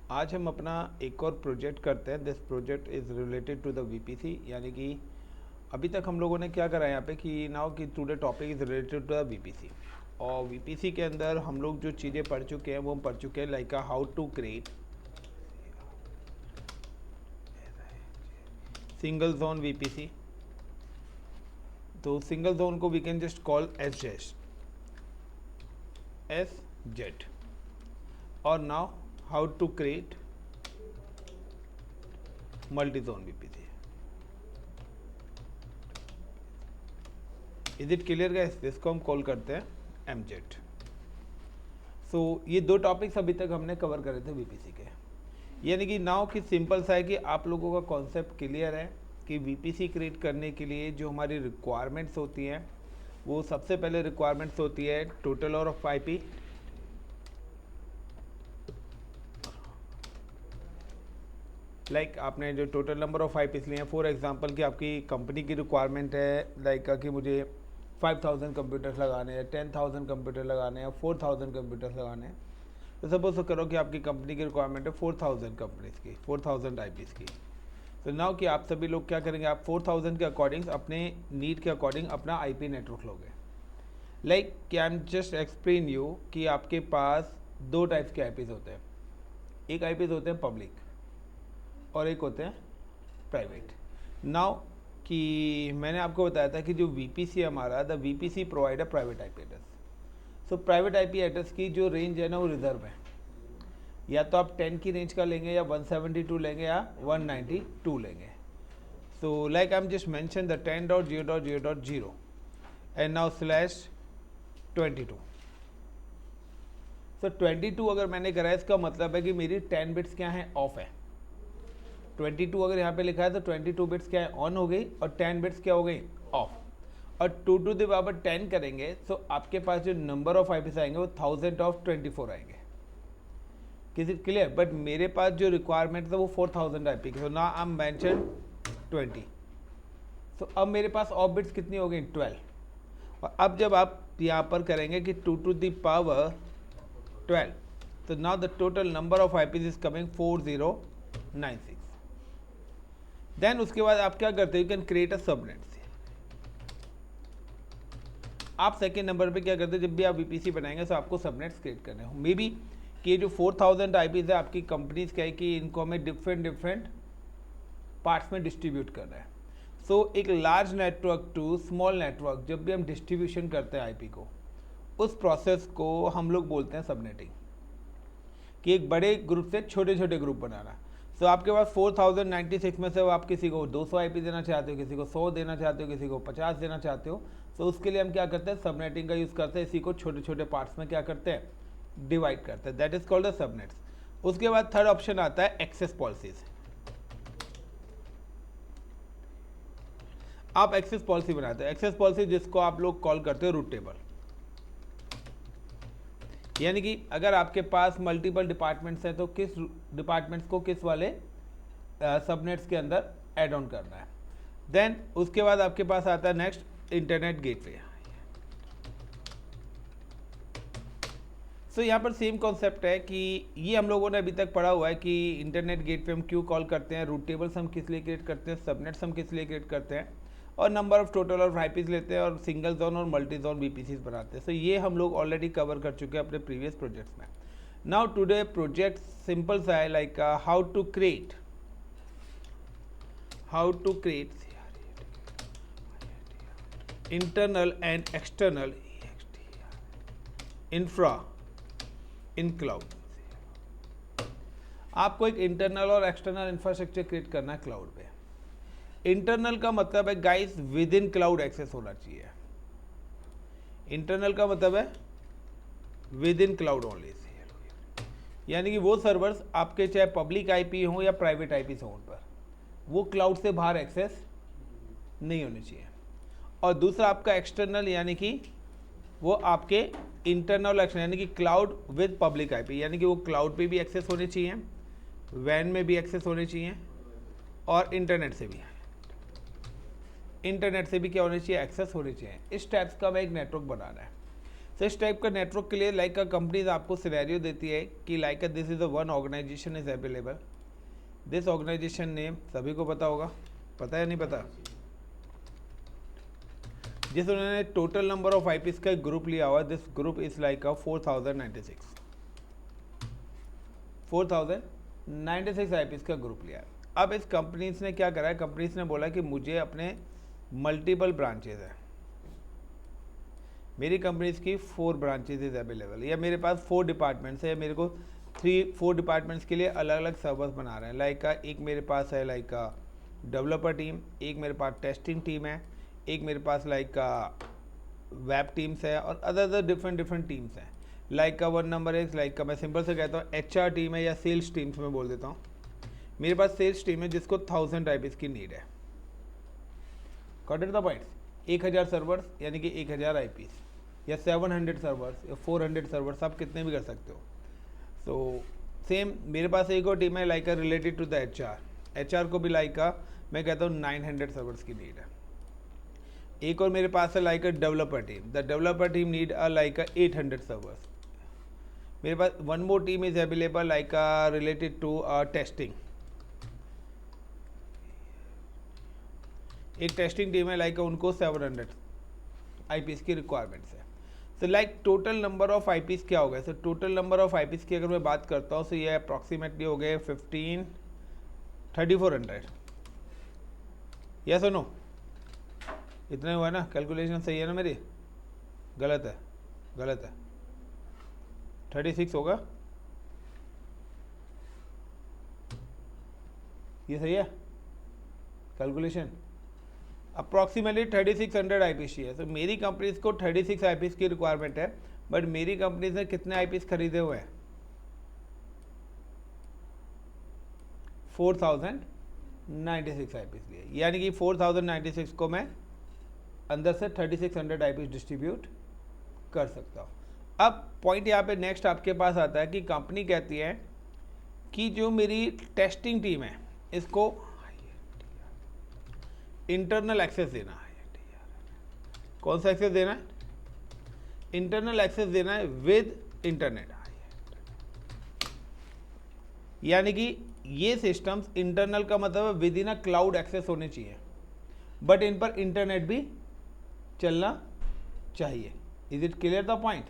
आज हम अपना एक और प्रोजेक्ट करते हैं। This project is related to the VPC, यानी कि अभी तक हम लोगों ने क्या करा है यहाँ पे कि नाउ कि today topic is related to the VPC. और वीपीसी के अंदर हम लोग जो चीज़ें पढ़ चुके हैं वो हम पढ़ चुके हैं, like how to create single zone VPC. तो सिंगल जोन को we can just call as Z. और now how to create multi zone VPC. Is it clear guys? इसको हम कॉल करते हैं एमजेड। सो ये दो टॉपिक्स अभी तक हमने कवर करे थे वीपीसी के, यानी कि नाउ कि सिंपल सा है कि आप लोगों का कॉन्सेप्ट क्लियर है कि वीपीसी क्रिएट करने के लिए जो हमारी रिक्वायरमेंट्स होती हैं वो सबसे पहले रिक्वायरमेंट्स होती है टोटल और ऑफ आईपी, लाइक आपने जो टोटल नंबर ऑफ आईपीस लिए हैं। फॉर एग्जांपल कि आपकी कंपनी की रिक्वायरमेंट है लाइक कि मुझे 5000 कंप्यूटर्स लगाने हैं, 10,000 कंप्यूटर लगाने हैं, 4000 कंप्यूटर्स लगाने हैं। तो सपोज करो कि आपकी कंपनी की रिक्वायरमेंट है 4000 कंपनीज की, 4000 आईपीस की। तो नाउ कि आप सभी लोग क्या करेंगे, आप 4000 के अकॉर्डिंग अपने नीड के अकॉर्डिंग अपना आईपी नेटवर्क लोगे। Like can just explain you कि आपके पास दो टाइप्स के आईपीस होते हैं। एक आईपीस होते हैं पब्लिक और एक होते हैं प्राइवेट। नाउ कि मैंने आपको बताया था कि जो वीपीसी हमारा, the VPC provide a private IP address. So private IP address की जो रेंज है ना वो रिजर्व है, या तो आप 10 की रेंज का लेंगे या 172 लेंगे या 192 लेंगे। So like I am just mention the 10.0.0.0 and now slash 22। सो 22 अगर मैंने करा है, इसका मतलब है कि मेरी 10 बिट्स क्या है, ऑफ है। 22 अगर यहाँ पे लिखा है तो 22 बिट्स क्या है, ऑन हो गई, और 10 बिट्स क्या हो गई, ऑफ। और 2 टू द पावर 10 करेंगे तो आपके पास जो नंबर ऑफ आईपीस आएंगे वो 1024 आएंगे। किसी क्लियर? बट मेरे पास जो रिक्वायरमेंट था वो 4000 आईपी की। सो ना आई एम मेंशन 20। सो अब मेरे पास ऑफ बिट्स कितनी हो गई, 12। और अब जब आप यहाँ पर करेंगे कि 2 टू द पावर 12, तो now the total number of IPs is coming 4096। Then उसके बाद आप क्या करते हो, you can create a subnet. आप सेकेंड नंबर पे क्या करते हैं, जब भी आप वीपीसी बनाएंगे तो आपको सबनेट्स क्रिएट करने हो। मे बी कि ये जो 4000 आईपीज है आपकी कंपनीज क्या है कि इनको हमें डिफरेंट पार्ट्स में डिस्ट्रीब्यूट करना है। सो एक large network to small network जब भी हम डिस्ट्रीब्यूशन करते हैं आईपी को, उस प्रोसेस को हम लोग बोलते हैं सबनेटिंग, कि एक बड़े ग्रुप से छोटे छोटे ग्रुप बनाना। सो आपके पास 4096 में से आप किसी को 200 आईपी देना चाहते हो, किसी को 100 देना चाहते हो, किसी को 50 देना चाहते हो। तो उसके लिए हम क्या करते हैं, सबनेटिंग का यूज़ करते हैं। इसी को छोटे छोटे पार्ट्स में क्या करते हैं, डिवाइड करते हैं। That is called the subnets. उसके बाद थर्ड ऑप्शन आता है एक्सेस पॉलिसीज। आप एक्सेस पॉलिसी बनाते हैं। एक्सेस पॉलिसी जिसको आप लोग कॉल करते हो रूट टेबल, यानी कि अगर आपके पास मल्टीपल डिपार्टमेंट्स हैं तो किस डिपार्टमेंट्स को किस वाले सबनेट्स के अंदर ऐड ऑन करना है। देन उसके बाद आपके पास आता है नेक्स्ट इंटरनेट गेटवे। सो यहाँ पर सेम कॉन्सेप्ट है कि ये हम लोगों ने अभी तक पढ़ा हुआ है कि इंटरनेट गेटवे हम क्यों कॉल करते हैं, रूट टेबल्स हम किस लिए क्रिएट करते हैं, सबनेट्स हम किस लिए क्रिएट करते हैं, और नंबर ऑफ टोटल और आईपीज लेते हैं, और सिंगल जोन और मल्टी जोन वीपीसीज बनाते हैं। सो ये हम लोग ऑलरेडी कवर कर चुके हैं अपने प्रीवियस प्रोजेक्ट्स में। नाउ टुडे प्रोजेक्ट सिंपल सा है, like how to create internal and external infra in cloud. आपको एक इंटरनल और एक्सटर्नल इंफ्रास्ट्रक्चर क्रिएट करना है क्लाउड पे। इंटरनल का मतलब है guys within cloud access होना चाहिए। इंटरनल का मतलब है विद इन क्लाउड ओनली, यानी कि वो सर्वर्स आपके चाहे पब्लिक आईपी हो या प्राइवेट आईपी हो, उन पर वो क्लाउड से बाहर एक्सेस नहीं होनी चाहिए। और दूसरा आपका एक्सटर्नल, यानी कि वो आपके इंटरनल एक्शन, यानी कि क्लाउड विद पब्लिक आईपी, यानी कि वो क्लाउड पे भी एक्सेस होने चाहिए, वैन में भी एक्सेस होने चाहिए, और इंटरनेट से भी क्या होनी चाहिए, एक्सेस होनी चाहिए। इस टाइप्स का हमें एक नेटवर्क बनाना है। तो इस टाइप का नेटवर्क के लिए लाइक कंपनीज आपको सिनेरियो देती है कि like this is a one organization is available, this organization name सभी को पता होगा, पता है नहीं पता, जिस उन्होंने टोटल नंबर ऑफ आईपीस का एक ग्रुप लिया हुआ, this group is like 4096 eyepiece का ग्रुप लिया है। अब इस कंपनीज ने क्या करा है, कंपनीज ने बोला कि मुझे अपने मल्टीपल ब्रांचेज है, मेरी कंपनीज की 4 ब्रांचेज इज अवेलेबल, या मेरे पास 4 डिपार्टमेंट्स है, मेरे को 4 डिपार्टमेंट्स के लिए अलग अलग सर्वर्स बना रहे हैं। लाइक एक मेरे पास है लाइक डेवलपर टीम, एक मेरे पास टेस्टिंग टीम है, एक मेरे पास लाइक वेब टीम्स है और अदर डिफरेंट टीम्स हैं। Like one number is like मैं सिंपल से कहता हूँ HR टीम है या सेल्स टीम्स में बोल देता हूँ। मेरे पास सेल्स टीम है जिसको 1000 आईपीस की नीड है। Got it the points? 1000 servers यानी कि 1000 आईपीस, या 700 सर्वर्स या 400 सर्वर्स, आप कितने भी कर सकते हो। सो सेम मेरे पास एक और टीम है like related to the HR को भी लाइक मैं कहता हूँ 900 सर्वर्स की नीड है। एक और मेरे पास है like developer team, the developer team need like 800 servers. मेरे पास one more team is available like related to testing, एक टेस्टिंग टीम है लाइक उनको 700 आईपीस की रिक्वायरमेंट्स है। तो like total number of IPs क्या हो गया? So total number of IPs की अगर मैं बात करता हूँ तो ये अप्रॉक्सीमेटली हो गए 3400। यस और नो? इतने हुआ ना? कैलकुलेशन सही है ना मेरी? गलत है? गलत है। 36 होगा, ये सही है कैलकुलेशन? अप्रॉक्सीमेटली 3600 आईपीस चाहिए। तो मेरी कंपनीज को 36 आईपीस की रिक्वायरमेंट है, बट मेरी कंपनीज ने कितने आईपीस खरीदे हुए हैं? 4096 आईपीस लिए, यानी कि 4096 को मैं अंदर से 3600 आईपीस डिस्ट्रीब्यूट कर सकता हूँ। अब पॉइंट यहाँ पे नेक्स्ट आपके पास आता है कि कंपनी कहती है कि जो मेरी टेस्टिंग टीम है इसको इंटरनल एक्सेस देना है। कौन सा एक्सेस देना है? इंटरनल एक्सेस देना है विद इंटरनेट, यानी कि ये सिस्टम्स इंटरनल का मतलब within a cloud access होने चाहिए, बट इन पर इंटरनेट भी चलना चाहिए। Is it clear the point?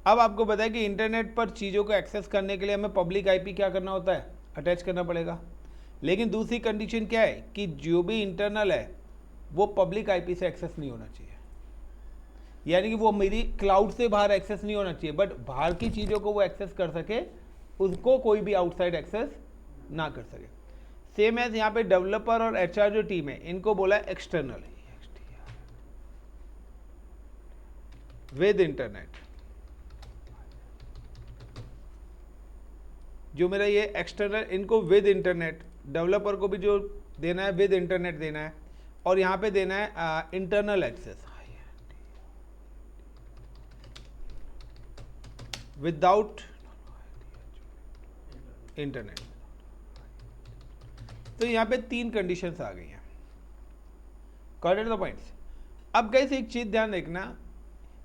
अब आपको पता है कि इंटरनेट पर चीज़ों को एक्सेस करने के लिए हमें पब्लिक आईपी क्या करना होता है? अटैच करना पड़ेगा। लेकिन दूसरी कंडीशन क्या है कि जो भी इंटरनल है वो पब्लिक आईपी से एक्सेस नहीं होना चाहिए, यानी कि वो मेरी क्लाउड से बाहर एक्सेस नहीं होना चाहिए, बट बाहर की चीज़ों को वो एक्सेस कर सके, उसको कोई भी आउटसाइड एक्सेस ना कर सके। सेम एज यहाँ पे डेवलपर और HR जो टीम है इनको बोला है एक्सटर्नल विद इंटरनेट। जो मेरा ये एक्सटर्नल, इनको विद इंटरनेट, डेवलपर को भी जो देना है विद इंटरनेट देना है, और यहाँ पे देना है इंटरनल एक्सेस विदाउट इंटरनेट। तो यहाँ पे 3 कंडीशंस आ गई हैं। Got it the points? अब गाइस एक चीज ध्यान रखना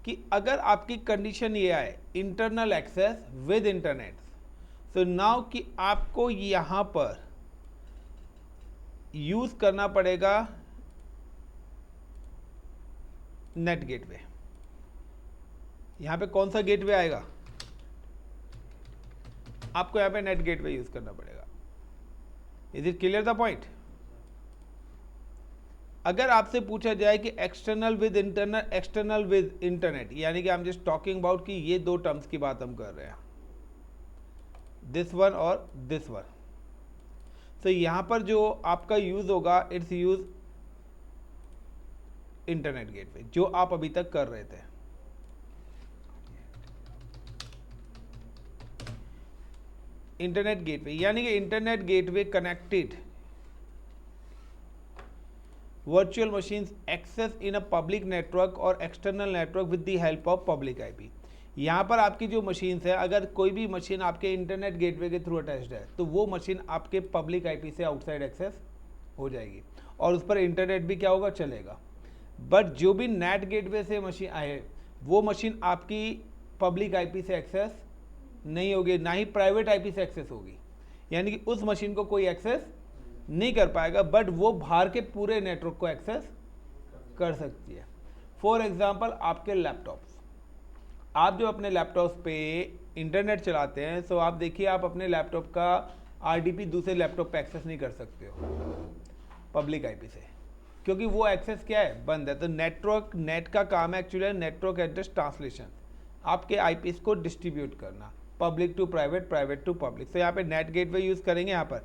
कि अगर आपकी कंडीशन ये आए इंटरनल एक्सेस विद इंटरनेट, तो नाउ कि आपको यहां पर यूज करना पड़ेगा नेट गेटवे। यहां पे कौन सा गेटवे आएगा? आपको यहां पे नेट गेटवे यूज करना पड़ेगा। Is it clear the point? अगर आपसे पूछा जाए कि external with internal, external with internet, यानी कि आई एम जस्ट टॉकिंग अबाउट कि ये 2 टर्म्स की बात हम कर रहे हैं, दिस वन और दिस वन। तो यहां पर जो आपका यूज होगा, इट्स यूज इंटरनेट गेटवे, जो आप अभी तक कर रहे थे। इंटरनेट गेटवे यानी कि internet gateway connected virtual machines access in a public network or external network with the help of public IP। यहाँ पर आपकी जो मशीन्स है, अगर कोई भी मशीन आपके इंटरनेट गेटवे के थ्रू अटैच्ड है तो वो मशीन आपके पब्लिक आईपी से आउटसाइड एक्सेस हो जाएगी और उस पर इंटरनेट भी क्या होगा? चलेगा। बट जो भी नेट गेटवे से मशीन आए वो मशीन आपकी पब्लिक आईपी से एक्सेस नहीं होगी, ना ही प्राइवेट आईपी से एक्सेस होगी, यानी कि उस मशीन को कोई एक्सेस नहीं कर पाएगा, बट वो बाहर के पूरे नेटवर्क को एक्सेस कर सकती है। फॉर एग्जांपल आपके लैपटॉप्स, आप जो अपने लैपटॉप पे इंटरनेट चलाते हैं, सो आप देखिए आप अपने लैपटॉप का आरडीपी दूसरे लैपटॉप पे एक्सेस नहीं कर सकते हो पब्लिक आईपी से, क्योंकि वो एक्सेस क्या है, बंद है। तो नेटवर्क, नेट का काम है एक्चुअली नेटवर्क एड्रेस ट्रांसलेशन, आपके आईपीस को डिस्ट्रीब्यूट करना, public to private, private to public. तो यहाँ पे नेट गेटवे यूज़ करेंगे यहाँ पर।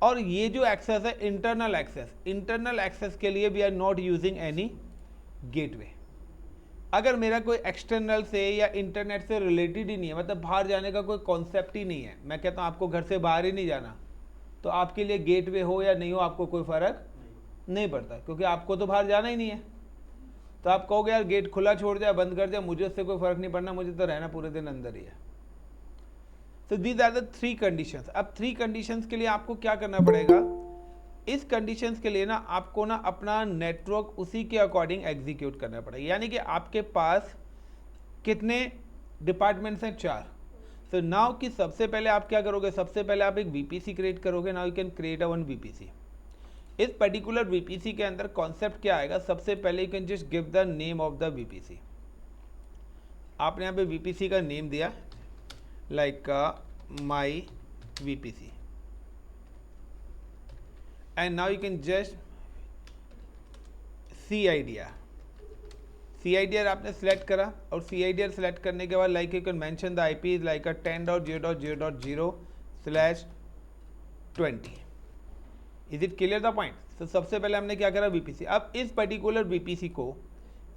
और ये जो एक्सेस है इंटरनल एक्सेस, इंटरनल एक्सेस के लिए we are not using any gateway. अगर मेरा कोई एक्सटर्नल से या इंटरनेट से रिलेटेड ही नहीं है, मतलब बाहर जाने का कोई कॉन्सेप्ट ही नहीं है, मैं कहता हूँ आपको घर से बाहर ही नहीं जाना, तो आपके लिए गेटवे हो या नहीं हो आपको कोई फ़र्क नहीं पड़ता, क्योंकि आपको तो बाहर जाना ही नहीं है। तो आप कहोगे यार गेट खुला छोड़ दिया, बंद कर दिया, मुझे उससे कोई फ़र्क नहीं पड़ना, मुझे तो रहना पूरे दिन अंदर ही है। तो दीज आर द 3 कंडीशंस। अब 3 कंडीशंस के लिए आपको क्या करना पड़ेगा, इस कंडीशंस के लिए ना आपको ना अपना नेटवर्क उसी के अकॉर्डिंग एग्जीक्यूट करना पड़ेगा। यानी कि आपके पास कितने डिपार्टमेंट्स हैं, 4। तो नाउ कि सबसे पहले आप क्या करोगे, सबसे पहले आप एक वीपीसी क्रिएट करोगे। Now you can create a one VPC. इस पर्टिकुलर वीपीसी के अंदर कॉन्सेप्ट क्या आएगा, सबसे पहले you can just give the name of the VPC. आपने यहाँ पे वीपीसी का नेम दिया like my VPC, and now you can just CIDR आपने सेलेक्ट करा, और CIDR सेलेक्ट करने के बाद like you can mention the IP like 10.0.0.0/20। Is it clear the point. तो सबसे पहले हमने क्या करा, वीपीसी। अब इस पर्टिकुलर वीपीसी को,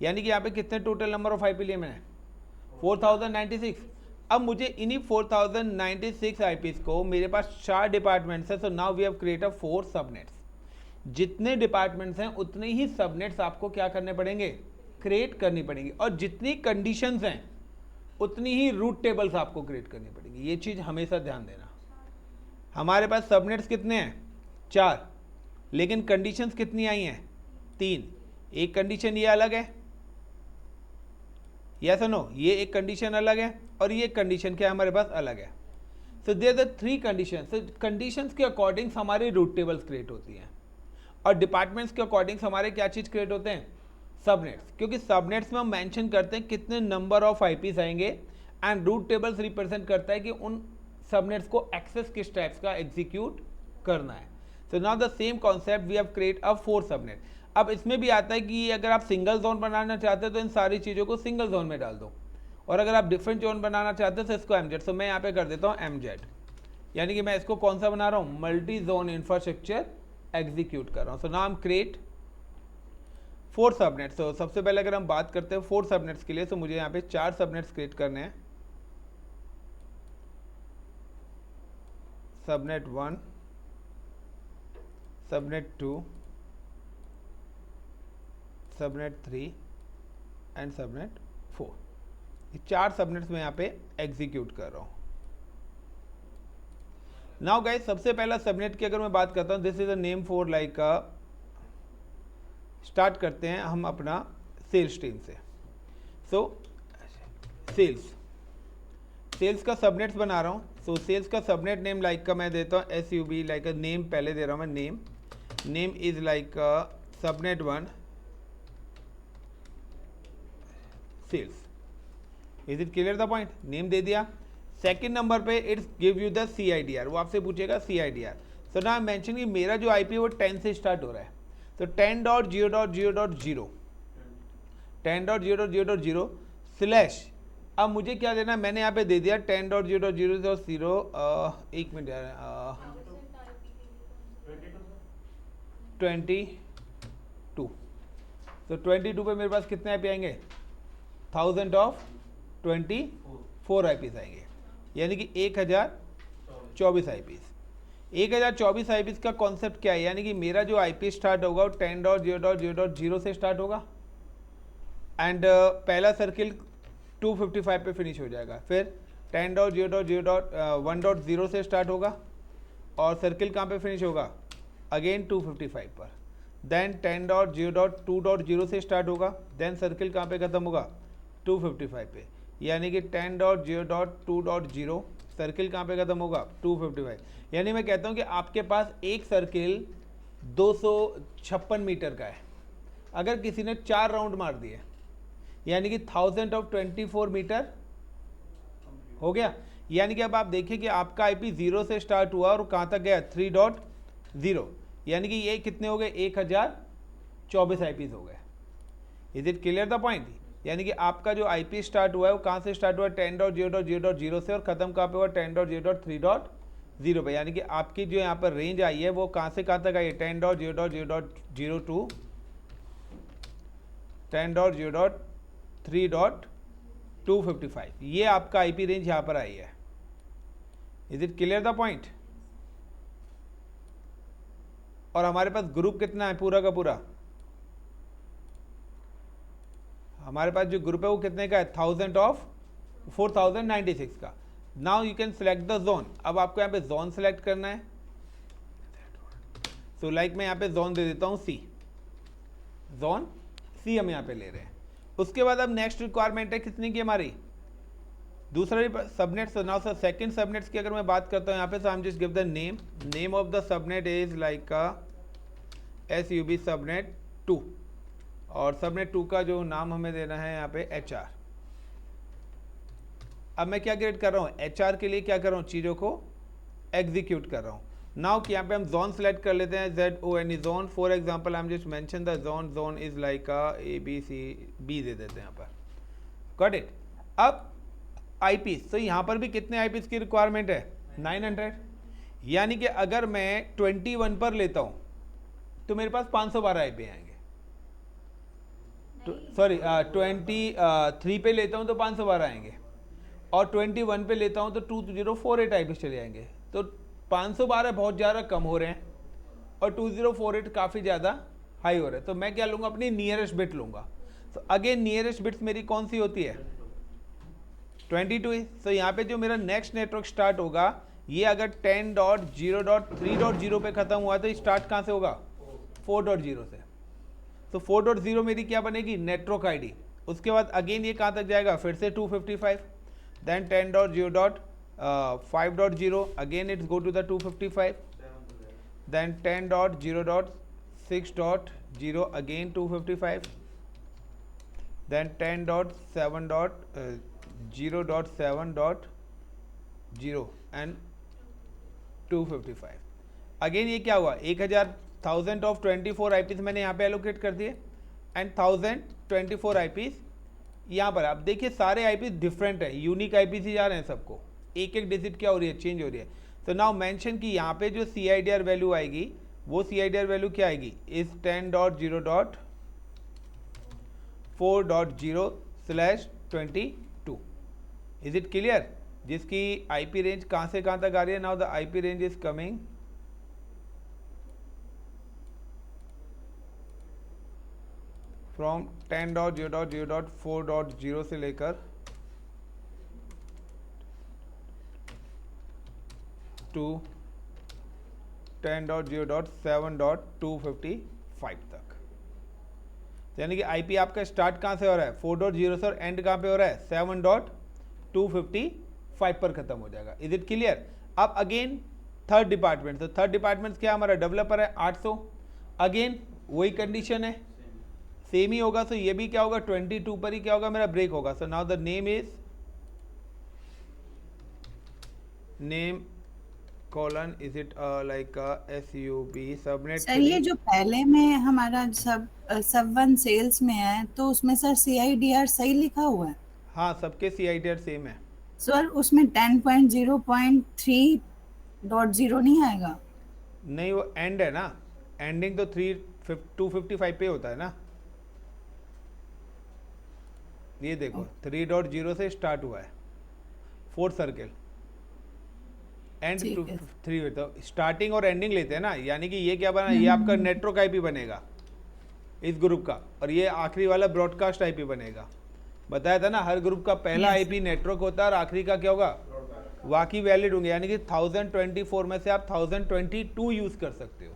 यानी कि यहाँ पे कितने टोटल नंबर ऑफ आईपी लिए मैंने, 4096। अब मुझे इन्हीं 4096 आईपीस को, मेरे पास 4 डिपार्टमेंट्स हैं, so now we have created 4 subnets. जितने डिपार्टमेंट्स हैं उतने ही सबनेट्स आपको क्या करने पड़ेंगे, क्रिएट करनी पड़ेंगी, और जितनी कंडीशंस हैं उतनी ही रूट टेबल्स आपको क्रिएट करनी पड़ेंगी। ये चीज़ हमेशा ध्यान देना। हमारे पास सबनेट्स कितने हैं, 4, लेकिन कंडीशंस कितनी आई हैं, 3। एक कंडीशन ये अलग है, यस और नो, ये एक कंडीशन अलग है, और ये कंडीशन क्या हमारे पास अलग है। So there are 3 conditions. तो कंडीशंस के अकॉर्डिंग हमारे रूट टेबल्स क्रिएट होती हैं, और डिपार्टमेंट्स के अकॉर्डिंग हमारे क्या चीज़ क्रिएट होते हैं, सबनेट्स। क्योंकि सबनेट्स में हम मेंशन करते हैं कितने नंबर ऑफ आईपीस आएंगे, एंड रूट टेबल्स रिप्रेजेंट करता है कि उन सबनेट्स को एक्सेस किस टाइप्स का एग्जीक्यूट करना है। So now the same concept we have create a 4 subnet. अब इसमें भी आता है कि अगर आप सिंगल जोन बनाना चाहते हो तो इन सारी चीज़ों को सिंगल जोन में डाल दो, और अगर आप डिफरेंट जोन बनाना चाहते हो तो इसको MZ। तो मैं यहाँ पे कर देता हूँ MZ, यानी कि मैं इसको कौन सा बना रहा हूँ, मल्टी जोन इंफ्रास्ट्रक्चर एग्जीक्यूट कर रहा हूँ। So now create 4 subnets. तो सबसे पहले अगर हम बात करते हैं 4 सबनेट्स के लिए, तो मुझे यहाँ पे 4 सबनेट्स क्रिएट करने हैं। Subnet 1, subnet 2, subnet 3 and subnet 4। ये 4 सबनेट्स में यहाँ पे एग्जीक्यूट कर रहा हूँ। नाउ गाइस, सबसे पहला सबनेट की अगर मैं बात करता हूँ, this is a name for like start करते हैं हम अपना सेल्स स्ट्रीम से। सो सेल्स का सबनेट्स बना रहा हूँ। सो सेल्स का सबनेट नेम लाइक का मैं देता हूँ SUB, लाइक नेम पहले दे रहा हूँ मैं, name is like subnet 1 sales. Is it clear the point, name दे दिया। सेकंड नंबर पे it's give you the CIDR, वो आपसे पूछेगा CIDR। सो ना मेंशन कि मेरा जो IP है वो 10 से स्टार्ट हो रहा है, तो 10.0.0.0 10.0.0.0 स्लैश। अब मुझे क्या देना, मैंने यहाँ पे दे दिया 10.0.0.0 एक मिनट यार, 22। तो 22 पे मेरे पास कितने IP आएंगे, 1024 IPs आएंगे, यानी कि 1024 IPs। 1024 IPs का कॉन्सेप्ट क्या है, यानी कि मेरा जो IP स्टार्ट होगा वो 10.0.0.0 से स्टार्ट होगा, एंड पहला सर्किल 255 पे फिनिश हो जाएगा। फिर 10.0.0.1.0 से स्टार्ट होगा, और सर्किल कहाँ पे फिनिश होगा, अगेन 255 पर। देन 10.0.2.0 से स्टार्ट होगा, देन सर्किल कहाँ पे खत्म होगा, 255 पे, यानी कि 10.0.2.0 सर्किल कहाँ पे खत्म होगा 255। यानी मैं कहता हूँ कि आपके पास एक सर्किल 256 मीटर का है, अगर किसी ने 4 राउंड मार दिए यानी कि 1024 मीटर हो गया। यानी कि अब आप देखिए कि आपका आईपी 0 से स्टार्ट हुआ और कहाँ तक गया 3.0, यानी कि ये कितने हो गए 1024 आईपीज हो गए। Is it clear the point? यानी कि आपका जो आईपी स्टार्ट हुआ है वो कहाँ से स्टार्ट हुआ 10.0.0.0 से और खत्म कहाँ पे हुआ 10.0.3.0 पे, यानी कि आपकी जो यहाँ पर रेंज आई है वो कहाँ से कहाँ तक आई है 10.0.0.02 10.0.3.255, ये आपका आईपी रेंज यहाँ पर आई है। Is it clear the point? और हमारे पास ग्रुप कितना है पूरा का पूरा, हमारे पास जो ग्रुप है वो कितने का है 4096 का। Now you can select the zone. अब आपको यहाँ पे जोन सेलेक्ट करना है, सो लाइक मैं यहाँ पे जोन दे देता हूँ सी, जोन सी हम यहाँ पे ले रहे हैं। उसके बाद अब नेक्स्ट रिक्वायरमेंट है कितनी की हमारी दूसरा subnet. Now sir second subnets की अगर मैं बात करता हूँ यहाँ पे, so I am just give the name of the subnet is like SUB subnet 2, और सबनेट 2 का जो नाम हमें देना है यहाँ पे HR। अब मैं क्या क्रिएट कर रहा हूँ HR के लिए, क्या कर रहा हूँ चीज़ों को एग्जीक्यूट कर रहा हूँ। नाउ कि यहाँ पे हम जोन सेलेक्ट कर लेते हैं ZONE zone. For example I am just mention the zone is like ABCB दे देते हैं यहाँ पर, गॉट इट। अब आईपीस, तो यहाँ पर भी कितने आईपीस की रिक्वायरमेंट है 900, यानी कि अगर मैं 21 पर लेता हूँ तो मेरे पास 512 आईपी आएंगे। सॉरी 23 पे लेता हूँ तो 512 आएंगे, और 21 पे लेता हूँ तो 2048 आईपीस चले जाएंगे। तो 512 बहुत ज़्यादा कम हो रहे हैं और 2048 काफ़ी ज़्यादा हाई हो रहे हैं। तो मैं क्या लूँगा अपनी नियरेस्ट बिट लूँगा। तो अगेन नियरेस्ट बिट्स मेरी कौन सी होती है 22 है। तो यहाँ पे जो मेरा नेक्स्ट नेटवर्क स्टार्ट होगा ये अगर 10.0.3.0 पे ख़त्म हुआ तो स्टार्ट कहाँ से होगा 4.0 से। तो 4.0 मेरी क्या बनेगी नेटवर्क आईडी। उसके बाद अगेन ये कहाँ तक जाएगा फिर से 255, then 10.0.5.0 again it's go to the 255, then 10.0.6.0 again 255, then 10.0.7.0 and 255। Again ये क्या हुआ 1000 ऑफ 24 आईपीस मैंने यहाँ पे एलोकेट कर दिए एंड 1024 आईपीस यहाँ पर। आप देखिए सारे आईपीस डिफरेंट है, यूनिक आईपीस ही जा रहे हैं सबको, एक एक डिजिट क्या हो रही है चेंज हो रही है। तो नाउ मेंशन कि यहाँ पे जो CIDR वैल्यू आएगी वो CIDR वैल्यू क्या आएगी इस 10.0.4.0/22। Is it clear? जिसकी आईपी रेंज कहाँ से कहाँ तक आ रही है। Now the IP range is coming from 10.0.0.4.0 से लेकर टू 10.0.7.255 तक। यानी कि आईपी आपका स्टार्ट कहाँ से हो रहा है 4.0 से और एंड कहाँ पे हो रहा है 7.255 पर खत्म हो जाएगा। Is it clear? अब अगेन थर्ड डिपार्टमेंट, तो थर्ड डिपार्टमेंट क्या हमारा डेवलपर है 800, अगेन वही कंडीशन है सेम ही होगा। तो ये भी क्या होगा 22 पर ही क्या होगा मेरा ब्रेक होगा। सो now the name is name colon is it like SUB subnet. Sir ये जो पहले में हमारा सब वन सेल्स में है तो उसमें सर CIDR सही लिखा हुआ है? हाँ सबके CIDR सेम है सर उसमें 10.0.3.0 नहीं आएगा? नहीं वो एंड है ना, एंडिंग तो 255 पे होता है ना। ये देखो 3.0 से स्टार्ट हुआ है फोर्थ सर्किल एंड 3। तो स्टार्टिंग और एंडिंग लेते हैं ना, यानी कि ये क्या बना ये आपका नेटवर्क आईपी बनेगा इस ग्रुप का, और ये आखिरी वाला ब्रॉडकास्ट आईपी बनेगा। बताया था ना हर ग्रुप का पहला आईपी नेटवर्क होता है और आखिरी का क्या होगा बाकी वैलिड होंगे, यानी कि 1024 में से आप 1022 यूज कर सकते हो।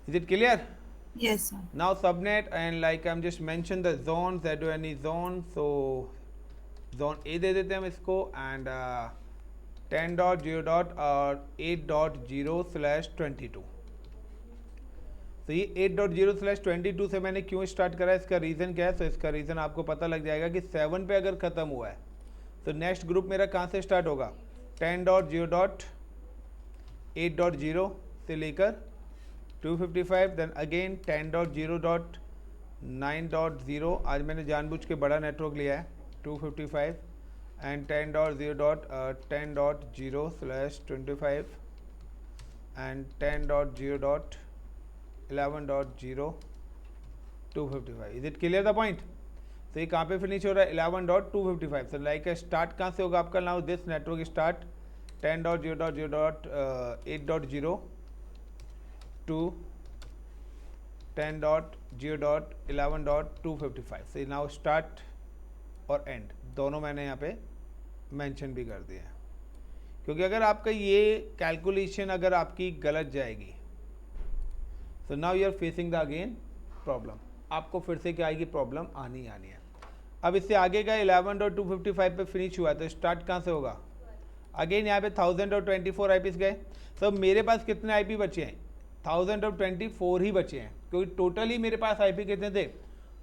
Is it clear? Yes, sir. Now subnet, and like I'm just mentioned the zones, that do any zone, so zone A दे देते हैं हम इसको, and 10.0.8.0/22। तो ये 8.0/22 से मैंने क्यों स्टार्ट करा, इसका रीज़न क्या है? तो इसका रीज़न आपको पता लग जाएगा कि 7 पे अगर ख़त्म हुआ है तो नेक्स्ट ग्रुप मेरा कहाँ से स्टार्ट होगा? 10.0.8.0 से लेकर 255, देन अगेन 10.0.9.0, आज मैंने जानबूझ के बड़ा नेटवर्क लिया है, 255, and 10.0.10.0/25 and 10.0.11.0 255। Is it clear the point? तो ये कहाँ पे फिनिश हो रहा है? 11.255। तो लाइक स्टार्ट कहाँ से होगा आपका? Now this network start 10.0.0.8.0 to 10.0.11.255 से नाउ स्टार्ट और एंड दोनों मैंने यहाँ पे मेंशन भी कर दिया है, क्योंकि अगर आपका ये कैलकुलेशन अगर आपकी गलत जाएगी तो now you are facing the again problem, आपको फिर से क्या आएगी? प्रॉब्लम आनी है। अब इससे आगे का 11.255 पे फिनिश हुआ तो स्टार्ट कहाँ से होगा? अगेन यहाँ पे 1024 आईपीस गए। तो मेरे पास कितने आईपी बचे हैं? 1024 ही बचे हैं, क्योंकि टोटली मेरे पास आईपी कितने थे?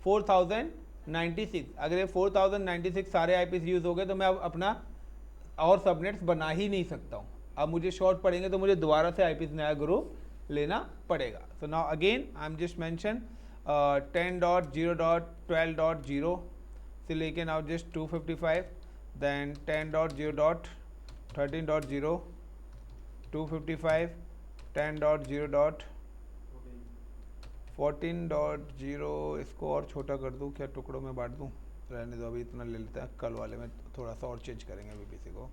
4096। अगर ये 4096 सारे आईपीस यूज़ हो गए तो मैं अब अपना और सबनेट्स बना ही नहीं सकता हूँ। अब मुझे शॉर्ट पड़ेंगे तो मुझे दोबारा से आईपीस नया ग्रुप लेना पड़ेगा। So now again I am just mention 10.0.12.0 से लेके नाउ जस्ट 255, देन 10.0.13.0 255, 10.0.14.0, इसको और छोटा कर दूँ क्या? टुकड़ों में बांट दूँ? रहने दो, अभी इतना ले लेते हैं, कल वाले में थोड़ा सा और चेंज करेंगे वीपीसी को।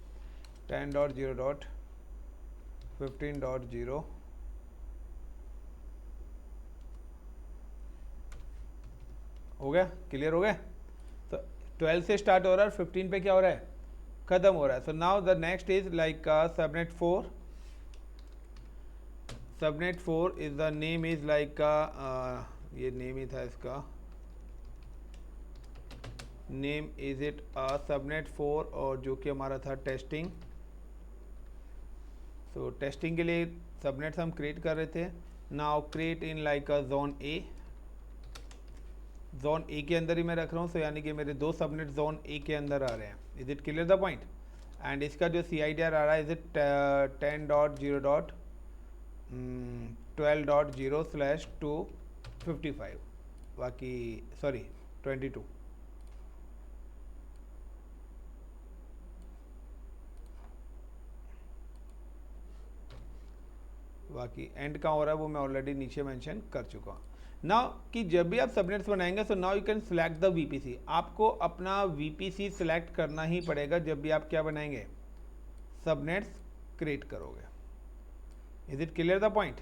10.0.15.0 हो गया? क्लियर हो गया? तो 12 से स्टार्ट हो रहा है, 15 पे क्या हो रहा है? ख़त्म हो रहा है। So now the next is like subnet 4। Subnet 4 is the name is like ये नेम ही था इसका, नेम इज इट सबनेट 4, और जो कि हमारा था टेस्टिंग। सो टेस्टिंग के लिए सबनेट्स हम क्रिएट कर रहे थे। Now create in like zone A, zone A के अंदर ही मैं रख रहा हूँ। सो यानी कि मेरे दो सबनेट जोन ए के अंदर आ रहे हैं। Is it clear the point? And इसका जो CIDR आ रहा है इज इट 10.0.12.0/255, बाकी सॉरी 22। बाकी एंड कहाँ हो रहा है वो मैं ऑलरेडी नीचे मेंशन कर चुका हूँ। नाउ कि जब भी आप सबनेट्स बनाएंगे so now you can select the VPC। आपको अपना VPC सिलेक्ट करना ही पड़ेगा जब भी आप क्या बनाएंगे? सबनेट्स क्रिएट करोगे। Is it clear the point?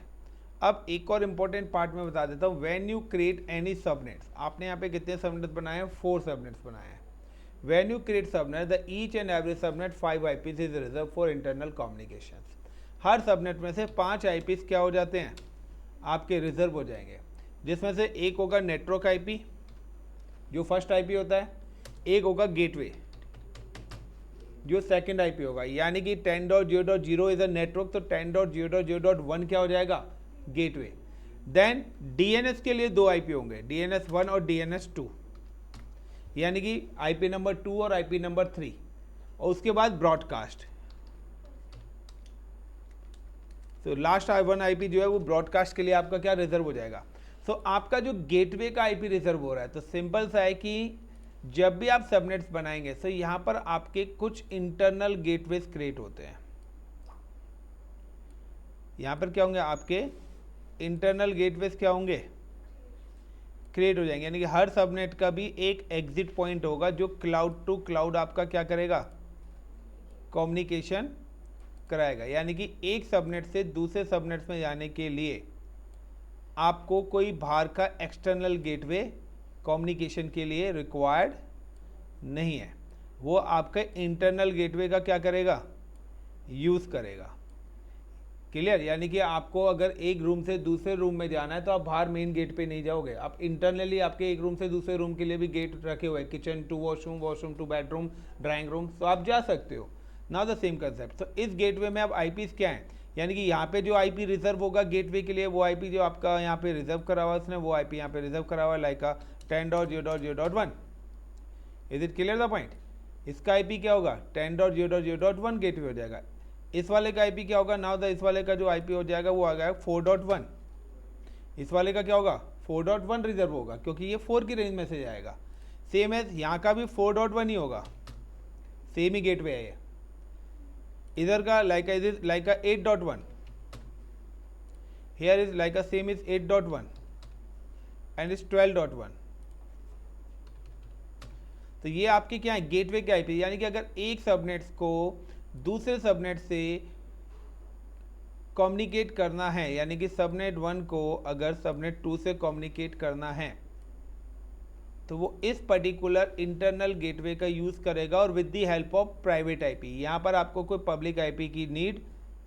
अब एक और इम्पोर्टेंट पार्ट में बता देता हूँ। When you create any subnets, आपने यहाँ पे कितने सबनेट्स बनाए हैं? 4 सबनेट्स बनाए हैं। When you create subnet the each and every subnet 5 IPs is reserve for internal communication. Her subnet में से 5 IPs क्या हो जाते हैं? आपके रिजर्व हो जाएंगे, जिसमें से एक होगा नेटवर्क IP जो फर्स्ट IP होता है, एक होगा गेटवे जो सेकंड IP होगा। यानी कि 10.0.0 इज अ नेटवर्क, तो 10.0.0.1 क्या हो जाएगा? गेटवे। देन DNS के लिए 2 IP होंगे, DNS1 और DNS2, यानी कि IP नंबर 2 और IP नंबर 3, और उसके बाद ब्रॉडकास्ट। तो लास्ट 1 IP जो है वो ब्रॉडकास्ट के लिए आपका क्या रिजर्व हो जाएगा। सो आपका जो गेटवे का IP रिजर्व हो रहा है, तो सिंपल सा है कि जब भी आप सबनेट्स बनाएंगे तो यहाँ पर आपके कुछ इंटरनल गेटवेज क्रिएट होते हैं। यहाँ पर क्या होंगे? आपके इंटरनल गेटवेज क्या होंगे? क्रिएट हो जाएंगे। यानी कि हर सबनेट का भी एक एग्जिट पॉइंट होगा जो क्लाउड टू क्लाउड आपका क्या करेगा? कम्युनिकेशन कराएगा। यानी कि एक सबनेट से दूसरे सबनेट में जाने के लिए आपको कोई बाहर का एक्सटर्नल गेटवे कम्युनिकेशन के लिए रिक्वायर्ड नहीं है, वो आपके इंटरनल गेटवे का क्या करेगा? यूज़ करेगा। क्लियर, यानी कि आपको अगर एक रूम से दूसरे रूम में जाना है तो आप बाहर मेन गेट पे नहीं जाओगे, आप इंटरनली आपके एक रूम से दूसरे रूम के लिए भी गेट रखे हुए हैं, kitchen to washroom, washroom to bedroom, drawing room, तो आप जा सकते हो। Now the same concept. तो इस गेटवे में अब आईपीस क्या है, यानी कि यहाँ पे जो आईपी रिजर्व होगा गेटवे के लिए, वो आईपी जो आपका यहाँ पे रिजर्व करा हुआ है उसने, वो आईपी यहाँ पे रिजर्व करा हुआ है, like 10.0.0.1। Is it clear the point? इसका आईपी क्या होगा, 10.0.0.1 गेटवे हो जाएगा। इस वाले का आईपी क्या होगा, नाउ द इस वाले का जो आईपी हो जाएगा वो आ गया 4.1। इस वाले का क्या होगा, 4.1 रिजर्व होगा, क्योंकि ये 4 की रेंज में से जाएगा। सेम है, यहाँ का भी 4.1 ही होगा, सेम ही गेटवे है ये। इधर का like 8.1, here is like a same is 8.1 and is 12.1। तो ये आपके क्या है, गेटवे के आईपी, यानी कि अगर एक सबनेट्स को दूसरे सबनेट से कम्युनिकेट करना है, यानी कि सबनेट 1 को अगर सबनेट 2 से कम्युनिकेट करना है तो वो इस पर्टिकुलर इंटरनल गेटवे का यूज़ करेगा और with the help of private IP. यहाँ पर आपको कोई पब्लिक आईपी की नीड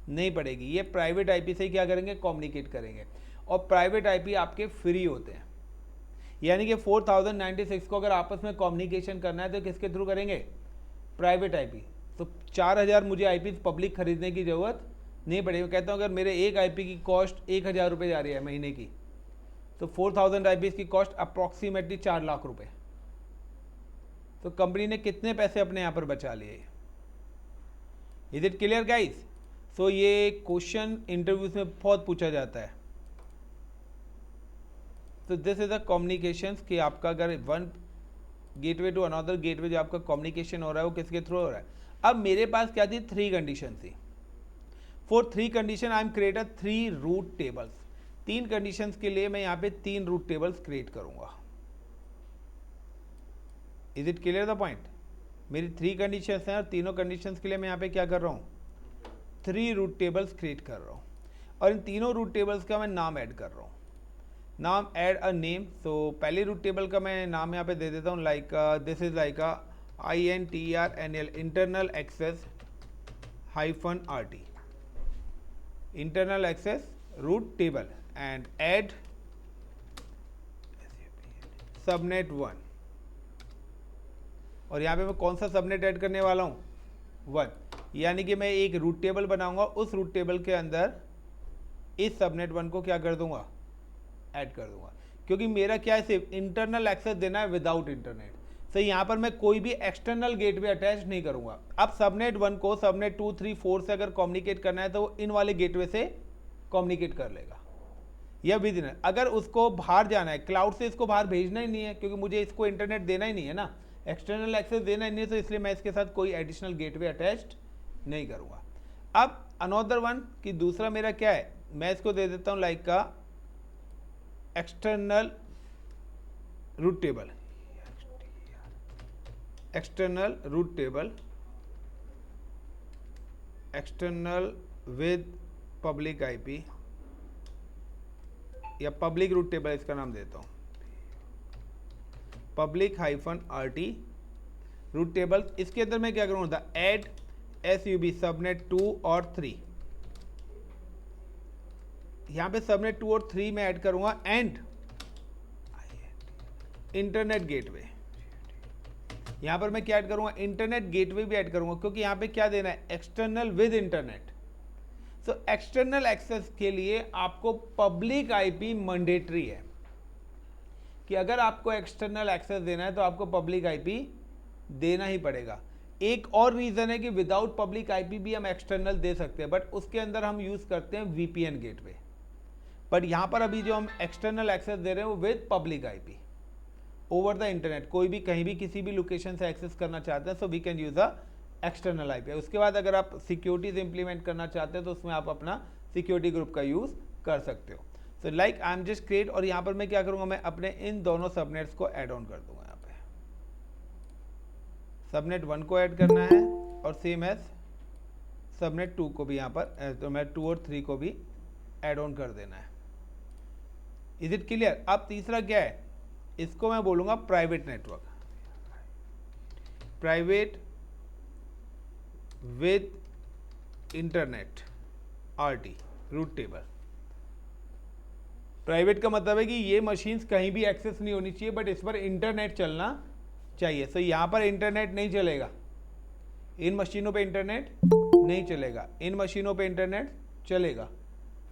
नहीं पड़ेगी, ये प्राइवेट आईपी से क्या करेंगे, कम्युनिकेट करेंगे। और प्राइवेट आईपी आपके फ्री होते हैं, यानी कि 4096 को अगर आपस में कम्युनिकेशन करना है तो किसके थ्रू करेंगे, प्राइवेट आईपी। तो 4000 मुझे आईपी पब्लिक खरीदने की ज़रूरत नहीं पड़ेगी। कहता हूँ अगर मेरे एक आईपी की कॉस्ट 1000 रुपये जा रही है महीने की, तो 4000 आईपीज़ की कॉस्ट अप्रॉक्सीमेटली 4 लाख रुपए। तो कंपनी ने कितने पैसे अपने यहाँ पर बचा लिए। Is it clear guys? So ये क्वेश्चन इंटरव्यूज में बहुत पूछा जाता है। तो दिस इज अ कम्युनिकेशन कि आपका अगर one gateway to another gateway जो आपका कम्युनिकेशन हो रहा है वो किसके थ्रू हो रहा है। अब मेरे पास क्या थी, 3 कंडीशन थी। For 3 condition I am create 3 route tables. 3 conditions के लिए मैं यहाँ पे 3 रूट टेबल्स क्रिएट करूंगा। Is it clear the point? मेरी 3 कंडीशंस हैं और तीनों कंडीशंस के लिए मैं यहाँ पे क्या कर रहा हूँ, 3 रूट टेबल्स क्रिएट कर रहा हूँ। और इन तीनों रूट टेबल्स का मैं नाम ऐड कर रहा हूँ। नाम ऐड अ नेम। तो पहले रूट टेबल का मैं नाम यहाँ पे दे देता हूँ, like this is like INTRNL internal access -RT, internal access route table, and add subnet 1। और यहाँ पे मैं कौन सा सबनेट ऐड करने वाला हूँ, 1। यानी कि मैं एक रूट टेबल बनाऊंगा, उस रूट टेबल के अंदर इस सबनेट 1 को क्या कर दूंगा, ऐड कर दूंगा। क्योंकि मेरा क्या है, सिर्फ इंटरनल एक्सेस देना है विदाउट इंटरनेट। तो यहाँ पर मैं कोई भी एक्सटर्नल गेटवे अटैच नहीं करूंगा। अब सबनेट 1 को सबनेट 2, 3, 4 से अगर कम्युनिकेट करना है तो वो इन वाले गेटवे से कम्युनिकेट कर लेगा या विद इन। अगर उसको बाहर जाना है, क्लाउड से इसको बाहर भेजना ही नहीं है, क्योंकि मुझे इसको इंटरनेट देना ही नहीं है ना, एक्सटर्नल एक्सेस देना ही नहीं है, तो इसलिए मैं इसके साथ कोई एडिशनल गेटवे अटैच्ड नहीं करूँगा। अब अनदर वन कि दूसरा मेरा क्या है, मैं इसको दे देता हूँ लाइक का external route table, external route table, external with public IP या पब्लिक रूट टेबल इसका नाम देता हूं, पब्लिक -RT रूट टेबल। इसके अंदर मैं क्या करूंगा, ऐड SUB सबनेट 2 और 3। यहां पे सबनेट 2 और 3 में ऐड करूंगा एंड इंटरनेट गेटवे। यहां पर मैं क्या ऐड करूंगा, इंटरनेट गेटवे भी ऐड करूंगा, क्योंकि यहां पे क्या देना है, एक्सटर्नल विद इंटरनेट। तो एक्सटर्नल एक्सेस के लिए आपको पब्लिक आईपी मैंडेटरी है, कि अगर आपको एक्सटर्नल एक्सेस देना है तो आपको पब्लिक आईपी देना ही पड़ेगा। एक और रीजन है कि विदाउट पब्लिक आईपी भी हम एक्सटर्नल दे सकते हैं, बट उसके अंदर हम यूज करते हैं VPN गेटवे। बट यहां पर अभी जो हम एक्सटर्नल एक्सेस दे रहे हैं वो with public IP over the internet. कोई भी कहीं भी किसी भी लोकेशन से एक्सेस करना चाहते हैं, so we can use a external IP. उसके बाद अगर आप सिक्योरिटीज इंप्लीमेंट करना चाहते हैं तो उसमें आप अपना सिक्योरिटी ग्रुप का यूज कर सकते हो। So like I am just create, और यहाँ पर मैं क्या करूँगा, मैं अपने इन दोनों सबनेट्स को ऐड ऑन कर दूंगा। यहाँ पे सबनेट 1 को ऐड करना है और सेम एज सबनेट 2 को भी यहाँ पर, तो मैं 2 और 3 को भी ऐड ऑन कर देना है। Is it clear? अब तीसरा क्या है, इसको मैं बोलूँगा private network, private with internet RT। Route table. Private का मतलब है कि ये मशीन्स कहीं भी एक्सेस नहीं होनी चाहिए, बट इस पर इंटरनेट चलना चाहिए। सो यहाँ पर इंटरनेट नहीं चलेगा, इन मशीनों पे इंटरनेट नहीं चलेगा, इन मशीनों पे इंटरनेट चलेगा।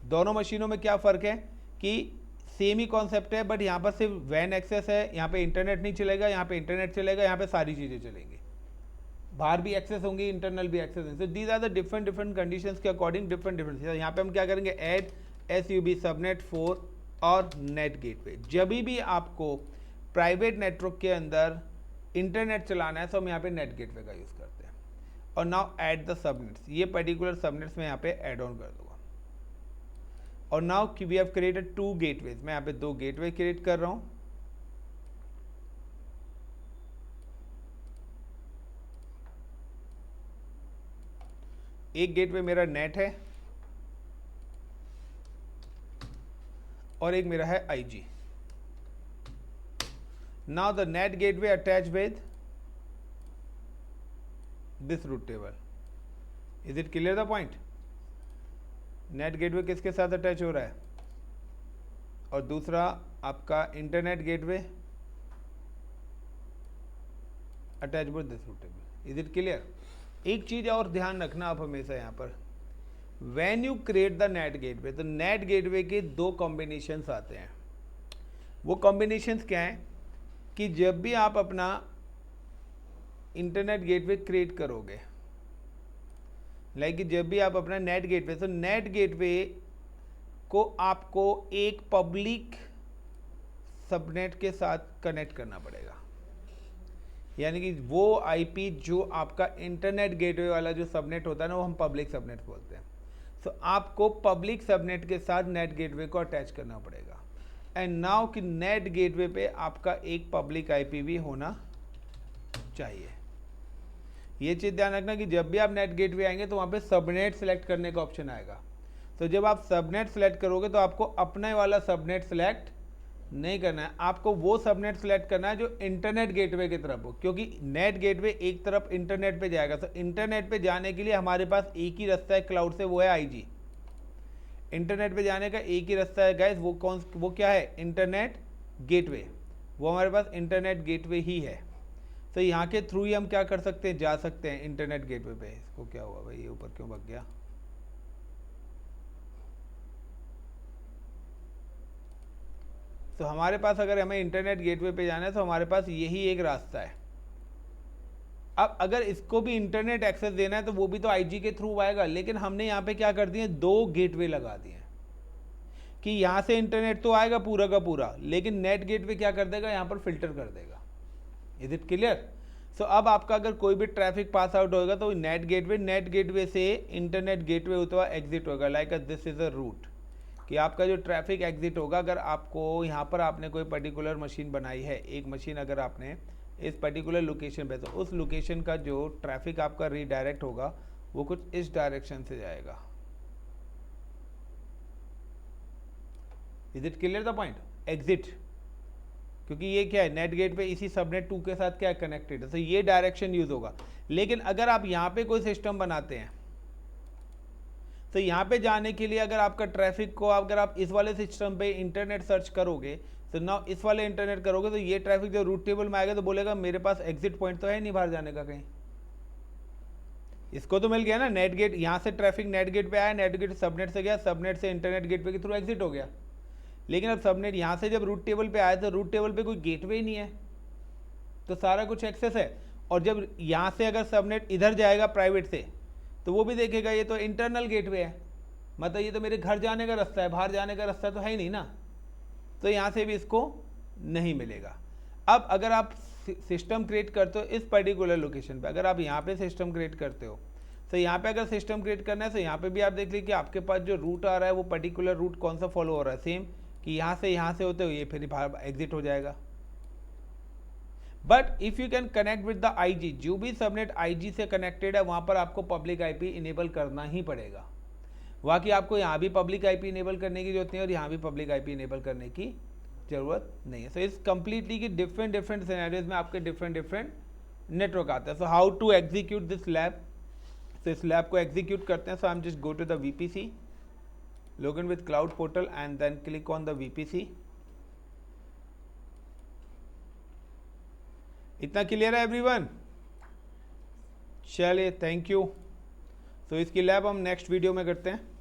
दोनों मशीनों में क्या फ़र्क है कि सेम ही कॉन्सेप्ट है, बट यहाँ पर सिर्फ वैन एक्सेस है, यहाँ पे इंटरनेट नहीं चलेगा, यहाँ पे इंटरनेट चलेगा, यहाँ पे सारी चीज़ें चलेंगी, बाहर भी एक्सेस होंगी, इंटरनल भी एक्सेस होंगे। So these are the different different conditions के अकॉर्डिंग डिफरेंट। यहाँ पे हम क्या करेंगे, ऐड SUB सबनेट 4 और नेट गेटवे। जब भी आपको प्राइवेट नेटवर्क के अंदर इंटरनेट चलाना है तो हम यहाँ पे नेट गेटवे का यूज़ करते हैं। और नाउ ऐड द सबनेट्स, ये पर्टिकुलर सबनेट्स में यहाँ पे ऐड ऑन कर दूंगा। और now we have created 2 gateways, मैं यहाँ पे 2 गेटवे क्रिएट कर रहा हूँ। एक गेटवे मेरा नेट है और एक मेरा है IG। Now the NAT gateway attach with this route table. Is it clear the point? NAT gateway किसके साथ अटैच हो रहा है, और दूसरा आपका internet gateway attach with this route table. Is it clear? एक चीज और ध्यान रखना आप हमेशा यहाँ पर, when you create the NAT gateway, तो नेट गेटवे के 2 कॉम्बिनेशंस आते हैं। वो कॉम्बिनेशंस क्या हैं कि जब भी आप अपना इंटरनेट गेटवे क्रिएट करोगे, लाइक जब भी आप अपना नेट गेटवे, तो नेट गेटवे को आपको एक पब्लिक सबनेट के साथ कनेक्ट करना पड़ेगा। यानी कि वो IP जो आपका इंटरनेट गेटवे वाला जो सबनेट होता है ना, वो हम पब्लिक सबनेट बोलते हैं। सो आपको पब्लिक सबनेट के साथ नेट गेटवे को अटैच करना पड़ेगा। एंड नाउ कि नेट गेटवे पे आपका एक पब्लिक IP भी होना चाहिए। ये चीज़ ध्यान रखना कि जब भी आप नेट गेटवे आएंगे तो वहाँ पे सबनेट सेलेक्ट करने का ऑप्शन आएगा। तो जब आप सबनेट सेलेक्ट करोगे तो आपको अपने वाला सबनेट सेलेक्ट नहीं करना है, आपको वो सबनेट सेलेक्ट करना है जो इंटरनेट गेटवे की तरफ हो, क्योंकि नेट गेटवे एक तरफ इंटरनेट पे जाएगा। तो इंटरनेट पे जाने के लिए हमारे पास एक ही रास्ता है क्लाउड से, वो है IG। इंटरनेट पे जाने का एक ही रास्ता है गाइस, वो क्या है, इंटरनेट गेटवे। वो हमारे पास इंटरनेट गेटवे ही है। तो यहाँ के थ्रू ही हम क्या कर सकते हैं, जा सकते हैं इंटरनेट गेटवे पे। इसको क्या हुआ भाई, ये ऊपर क्यों भाग गया? तो हमारे पास अगर हमें इंटरनेट गेटवे पे जाना है तो हमारे पास यही एक रास्ता है। अब अगर इसको भी इंटरनेट एक्सेस देना है तो वो भी तो IG के थ्रू आएगा, लेकिन हमने यहाँ पे क्या कर दिए, 2 गेटवे लगा दिए कि यहाँ से इंटरनेट तो आएगा पूरा का पूरा, लेकिन नेट गेटवे क्या कर देगा, यहाँ पर फिल्टर कर देगा। Is it clear? सो अब आपका अगर कोई भी ट्रैफिक पास आउट होगा तो नेट गेटवे से इंटरनेट गेटवे होता हुआ एग्जिट होगा। Like this is a route, कि आपका जो ट्रैफिक एग्जिट होगा, अगर आपको यहाँ पर आपने कोई पर्टिकुलर मशीन बनाई है, एक मशीन अगर आपने इस पर्टिकुलर लोकेशन पे, तो उस लोकेशन का जो ट्रैफिक आपका रीडायरेक्ट होगा वो कुछ इस डायरेक्शन से जाएगा। Is it clear the point? Exit, क्योंकि ये क्या है, नेट गेट पे इसी सबनेट 2 के साथ क्या कनेक्टेड है, तो ये डायरेक्शन यूज होगा। लेकिन अगर आप यहाँ पे कोई सिस्टम बनाते हैं तो यहाँ पे जाने के लिए अगर आपका ट्रैफिक को, अगर आप इस वाले सिस्टम पे इंटरनेट सर्च करोगे, तो ना इस वाले इंटरनेट करोगे, तो ये ट्रैफिक जो रूट टेबल में आएगा तो बोलेगा मेरे पास एग्जिट पॉइंट तो है नहीं बाहर जाने का कहीं। इसको तो मिल गया ना, नेट गेट, यहाँ से ट्रैफिक नेट गेट पे आया, नेट गेट सबनेट से गया, सबनेट से इंटरनेट गेट पे के थ्रू एग्जिट हो गया। लेकिन अब सबनेट यहाँ से जब रूट टेबल पे आया तो रूट टेबल पे कोई गेटवे ही नहीं है, तो सारा कुछ एक्सेस है। और जब यहाँ से अगर सबनेट इधर जाएगा प्राइवेट से, तो वो भी देखेगा ये तो इंटरनल गेटवे है, मतलब ये तो मेरे घर जाने का रास्ता है, बाहर जाने का रास्ता तो है ही नहीं ना, तो यहाँ से भी इसको नहीं मिलेगा। अब अगर आप सिस्टम क्रिएट करते हो इस पर्टिकुलर लोकेशन पे, अगर आप यहाँ पे सिस्टम क्रिएट करते हो, तो यहाँ पे अगर सिस्टम क्रिएट करना है तो यहाँ पे भी आप देख लीजिए कि आपके पास जो रूट आ रहा है वो पर्टिकुलर रूट कौन सा फॉलो हो रहा है, सेम कि यहाँ से होते हुए ये फिर एग्जिट हो जाएगा। But if you can connect with the IG, जो भी सबनेट IG से कनेक्टेड है वहाँ पर आपको पब्लिक IP इनेबल करना ही पड़ेगा। बाकी आपको यहाँ भी पब्लिक IP इनेबल करने की जरूरत नहीं है और यहाँ भी पब्लिक IP इनेबल करने की जरूरत नहीं है। सो इस कंप्लीटली की डिफरेंट सिनेरियोज में आपके डिफरेंट नेटवर्क आता है। So how to execute this lab, तो इस लैब को एग्जीक्यूट करते हैं। So I am just go to the VPC log in with cloud portal and then click on the VPC. इतना क्लियर है एवरीवन? चलिए, थैंक यू। तो इसकी लैब हम नेक्स्ट वीडियो में करते हैं।